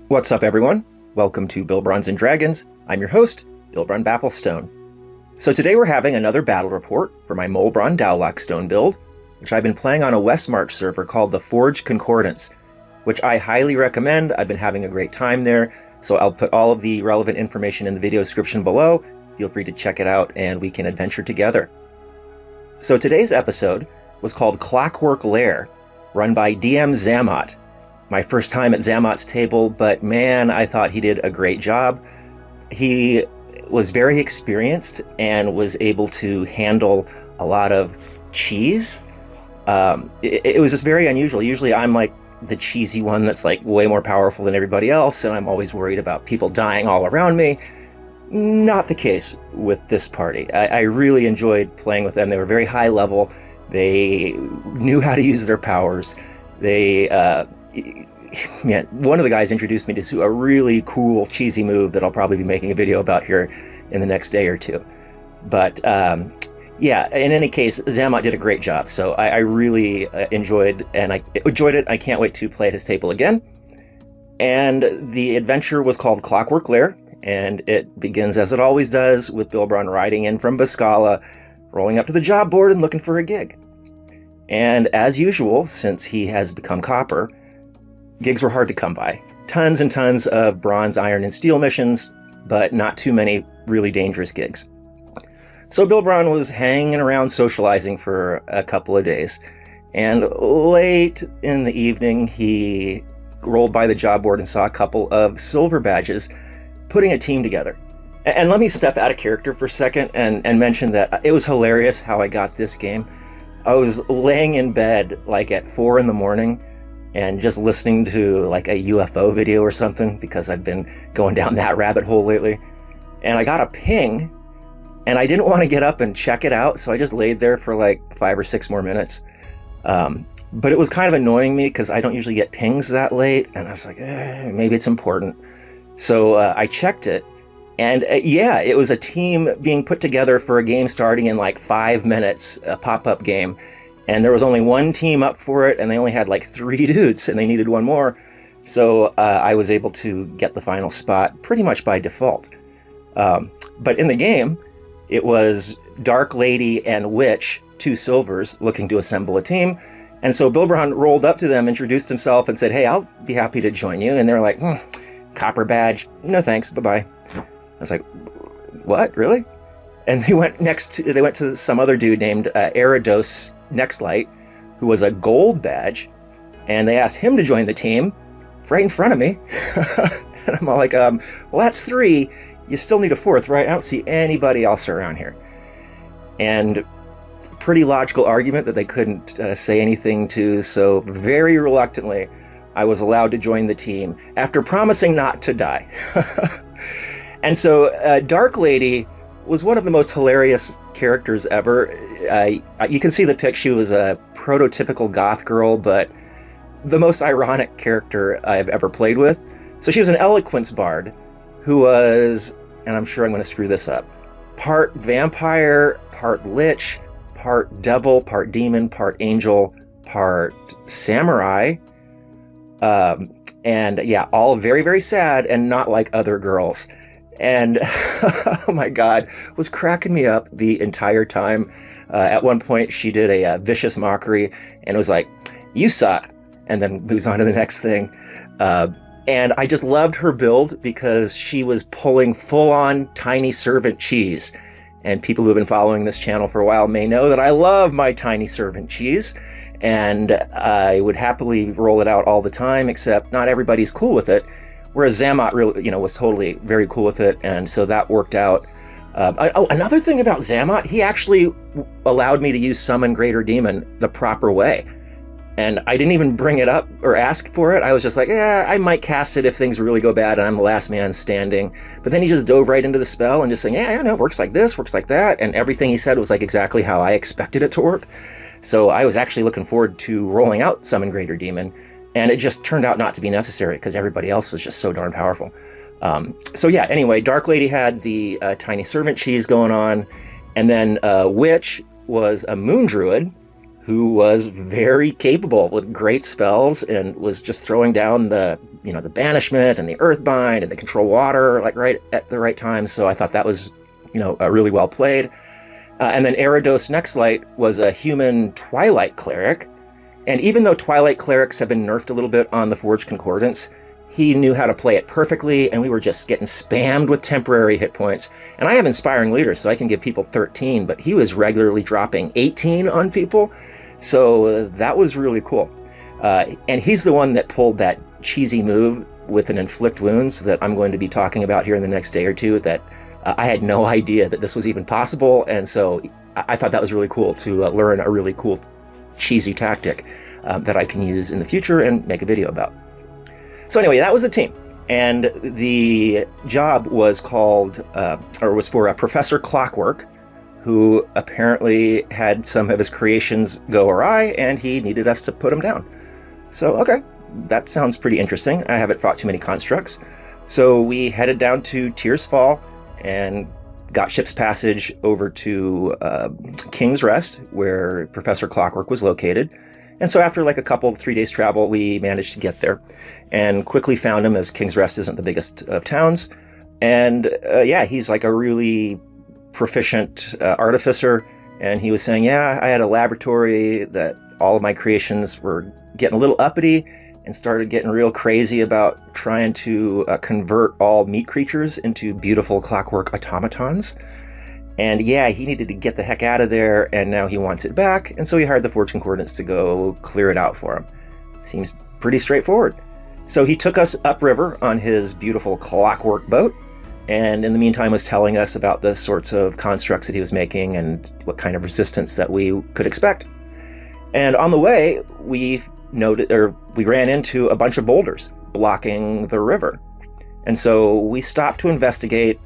What's up, everyone? Welcome to Bilbrons and Dragons. I'm your host, Bilbron DaoLockStone. So today we're having another battle report for my Molebron DaoLockStone build, which I've been playing on a Westmarch server called the Forged Concordance, which I highly recommend. I've been having a great time there, so I'll put all of the relevant information in the video description below. Feel free to check it out and we can adventure together. So today's episode was called Clockwork Lair, run by DM Zammot. My first time at Zammot's table, but man, I thought he did a great job. He was very experienced and was able to handle a lot of cheese. It was just very unusual. Usually I'm like the cheesy one that's like way more powerful than everybody else, and I'm always worried about people dying all around me. Not the case with this party. I really enjoyed playing with them. They were very high level. They knew how to use their powers. One of the guys introduced me to a really cool cheesy move that I'll probably be making a video about here in the next day or two. But yeah, in any case, Zammot did a great job. So I really enjoyed it. I can't wait to play at his table again. And the adventure was called Clockwork Lair, and it begins as it always does with Bilbron riding in from Boscala, rolling up to the job board and looking for a gig. And as usual, since he has become copper, gigs were hard to come by. Tons and tons of bronze, iron, and steel missions, but not too many really dangerous gigs. So Bilbron was hanging around socializing for a couple of days, and late in the evening he rolled by the job board and saw a couple of silver badges putting a team together. And let me step out of character for a second and mention that it was hilarious how I got this game. I was laying in bed like at 4 in the morning and just listening to like a UFO video or something, because I've been going down that rabbit hole lately. And I got a ping, and I didn't want to get up and check it out, so I just laid there for like 5 or 6 more minutes. But it was kind of annoying me because I don't usually get pings that late, and I was like, maybe it's important. So I checked it, and yeah, it was a team being put together for a game starting in like 5 minutes, a pop-up game. And there was only one team up for it, and they only had like 3 dudes, and they needed one more. So I was able to get the final spot pretty much by default. But in the game, it was Dark Lady and Witch, 2 silvers, looking to assemble a team. And so Bilbron rolled up to them, introduced himself, and said, "Hey, I'll be happy to join you." And they're like, "Copper badge, no thanks, bye-bye." I was like, "What, really?" And they went to some other dude named Eridos Nextlight, who was a gold badge, and they asked him to join the team right in front of me. And I'm all like, well, that's 3. You still need a 4th, right? I don't see anybody else around here. And pretty logical argument that they couldn't say anything to, so very reluctantly, I was allowed to join the team after promising not to die. And so Dark Lady was one of the most hilarious characters ever. You can see the pic. She was a prototypical goth girl, but the most ironic character I've ever played with. So she was an eloquence bard who was, and I'm sure I'm going to screw this up, part vampire, part lich, part devil, part demon, part angel, part samurai. And yeah, all very, very sad and not like other girls. And oh my God, was cracking me up the entire time. At one point, she did a vicious mockery and was like, "You suck," and then moves on to the next thing. And I just loved her build because she was pulling full-on tiny servant cheese. And people who have been following this channel for a while may know that I love my tiny servant cheese, and I would happily roll it out all the time, except not everybody's cool with it. Whereas Zammot really, was totally very cool with it, and so that worked out. Another thing about Zammot, he actually allowed me to use Summon Greater Demon the proper way. And I didn't even bring it up or ask for it. I was just like, yeah, I might cast it if things really go bad and I'm the last man standing. But then he just dove right into the spell and just saying, yeah, I know, it works like this, works like that. And everything he said was like exactly how I expected it to work. So I was actually looking forward to rolling out Summon Greater Demon. And it just turned out not to be necessary because everybody else was just so darn powerful. So yeah, anyway, Dark Lady had the tiny servant cheese going on. And then Witch was a moon druid who was very capable with great spells and was just throwing down the banishment and the earthbind and the control water like right at the right time. So I thought that was really well played. And then Eridos Nextlight was a human Twilight cleric, and even though Twilight clerics have been nerfed a little bit on the Forged Concordance, he knew how to play it perfectly, and we were just getting spammed with temporary hit points. And I have Inspiring Leader, so I can give people 13, but he was regularly dropping 18 on people, so that was really cool. And he's the one that pulled that cheesy move with an Inflict Wounds that I'm going to be talking about here in the next day or two, that I had no idea that this was even possible, and so I thought that was really cool to learn a really cool cheesy tactic that I can use in the future and make a video about. So anyway, that was the team, and the job was was for Professor Clockwork, who apparently had some of his creations go awry, and he needed us to put them down. So okay, that sounds pretty interesting. I haven't fought too many constructs, so we headed down to Tears Fall and got ship's passage over to King's Rest, where Professor Clockwork was located. And so after like a 3 days travel, we managed to get there and quickly found him, as King's Rest isn't the biggest of towns. And he's like a really proficient artificer. And he was saying, yeah, I had a laboratory that all of my creations were getting a little uppity and started getting real crazy about trying to convert all meat creatures into beautiful clockwork automatons. And yeah, he needed to get the heck out of there, and now he wants it back, and so he hired the Forged Concordance to go clear it out for him. Seems pretty straightforward. So he took us upriver on his beautiful clockwork boat, and in the meantime was telling us about the sorts of constructs that he was making and what kind of resistance that we could expect. And on the way, we ran into a bunch of boulders blocking the river. And so we stopped to investigate.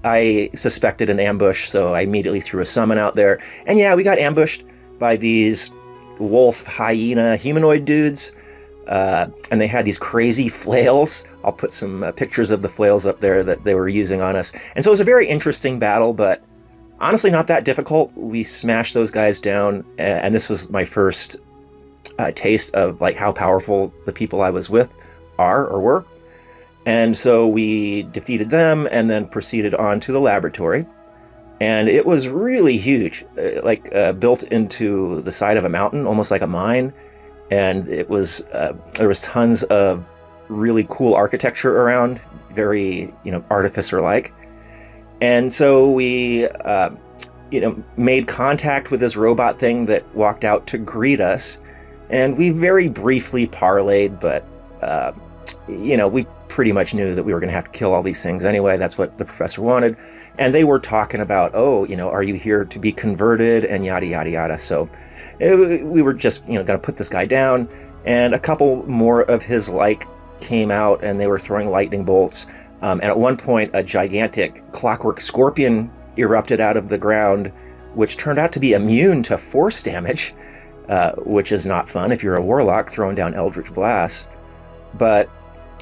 I suspected an ambush, so I immediately threw a summon out there. And yeah, we got ambushed by these wolf hyena humanoid dudes. And they had these crazy flails. I'll put some pictures of the flails up there that they were using on us. And so it was a very interesting battle, but honestly not that difficult. We smashed those guys down, and this was my first taste of like how powerful the people I was with are or were. And so we defeated them and then proceeded on to the laboratory. And it was really huge, built into the side of a mountain, almost like a mine. And it was there was tons of really cool architecture around, very artificer-like. And so we made contact with this robot thing that walked out to greet us, and we very briefly parlayed, but we pretty much knew that we were going to have to kill all these things anyway. That's what the professor wanted. And they were talking about, are you here to be converted, and yada, yada, yada. So we were just, going to put this guy down. And a couple more of his came out, and they were throwing lightning bolts. And at one point, a gigantic clockwork scorpion erupted out of the ground, which turned out to be immune to force damage, which is not fun if you're a warlock throwing down eldritch blasts. But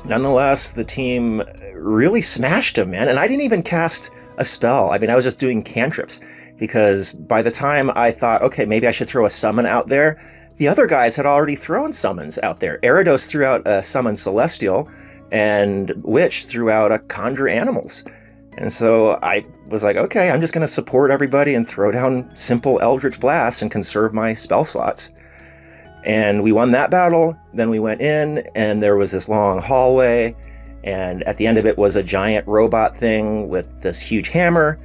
nonetheless, the team really smashed him, man. And I didn't even cast a spell. I mean, I was just doing cantrips, because by the time I thought, okay, maybe I should throw a summon out there, the other guys had already thrown summons out there. Eridos threw out a summon Celestial, and Witch threw out a Conjure Animals. And so I was like, okay, I'm just going to support everybody and throw down simple Eldritch Blasts and conserve my spell slots. And we won that battle. Then we went in, and there was this long hallway, and at the end of it was a giant robot thing with this huge hammer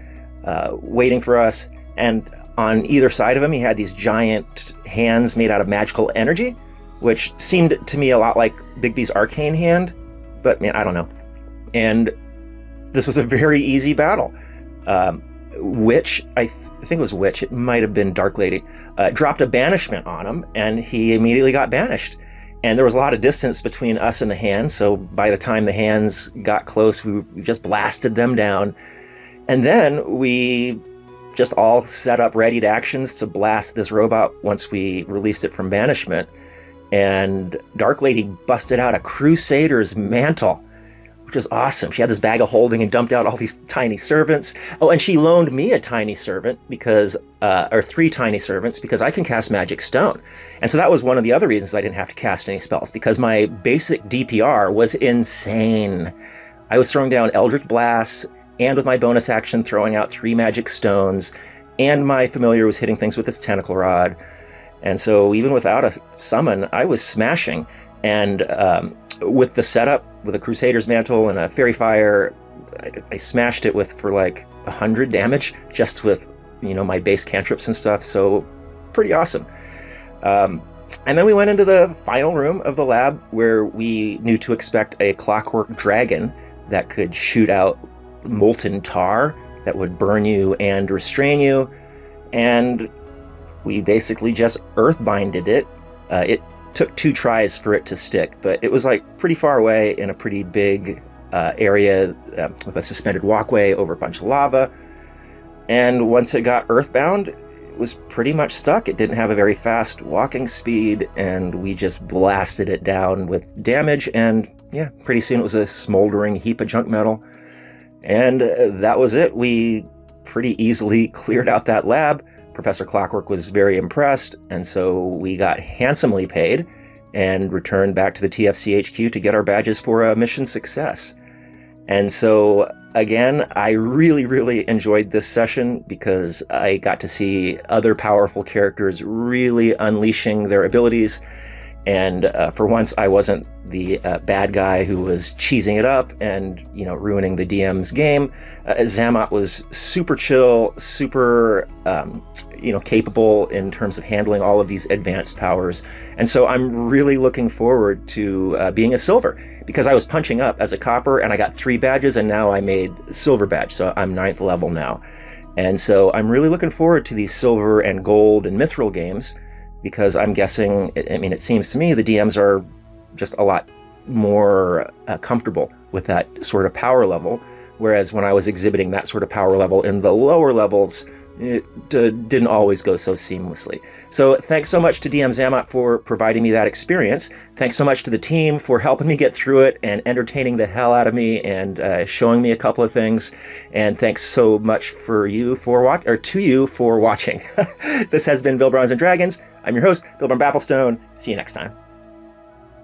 waiting for us. And on either side of him, he had these giant hands made out of magical energy, which seemed to me a lot like Bigby's arcane hand, but man, I don't know. And this was a very easy battle. Witch, I think it was Witch, it might have been Dark Lady, dropped a banishment on him, and he immediately got banished. And there was a lot of distance between us and the hands, so by the time the hands got close, we just blasted them down. And then we just all set up readied actions to blast this robot once we released it from banishment. And Dark Lady busted out a Crusader's mantle, which was awesome. She had this bag of holding and dumped out all these tiny servants. Oh, and she loaned me a tiny servant because, or 3 tiny servants, because I can cast Magic Stone. And so that was one of the other reasons I didn't have to cast any spells, because my basic DPR was insane. I was throwing down Eldritch Blasts, and with my bonus action throwing out 3 Magic Stones, and my familiar was hitting things with its Tentacle Rod. And so even without a summon, I was smashing. And with the setup, with a Crusader's Mantle and a Fairy Fire, I smashed it for like 100 damage, just with, my base cantrips and stuff. So pretty awesome. And then we went into the final room of the lab, where we knew to expect a Clockwork Dragon that could shoot out molten tar that would burn you and restrain you. And we basically just earthbinded it. It took 2 tries for it to stick, but it was like pretty far away in a pretty big area with a suspended walkway over a bunch of lava. And once it got earthbound, it was pretty much stuck. It didn't have a very fast walking speed, and we just blasted it down with damage. And yeah, pretty soon it was a smoldering heap of junk metal. And that was it. We pretty easily cleared out that lab. Professor Clockwork was very impressed, and so we got handsomely paid and returned back to the TFC HQ to get our badges for a mission success. And so, again, I really, really enjoyed this session because I got to see other powerful characters really unleashing their abilities. And for once, I wasn't the bad guy who was cheesing it up and, ruining the DM's game. Zammot was super chill, super, capable in terms of handling all of these advanced powers. And so I'm really looking forward to being a silver, because I was punching up as a copper and I got 3 badges, and now I made silver badge. So I'm 9th level now. And so I'm really looking forward to these silver and gold and mithril games, because I'm guessing, it seems to me the DMs are just a lot more comfortable with that sort of power level. Whereas when I was exhibiting that sort of power level in the lower levels, it didn't always go so seamlessly. So thanks so much to DM Zammot for providing me that experience. Thanks so much to the team for helping me get through it and entertaining the hell out of me and showing me a couple of things. And thanks so much to you for watching. This has been Bilbrons and Dragons. I'm your host, Bilbron DaoLockStone. See you next time.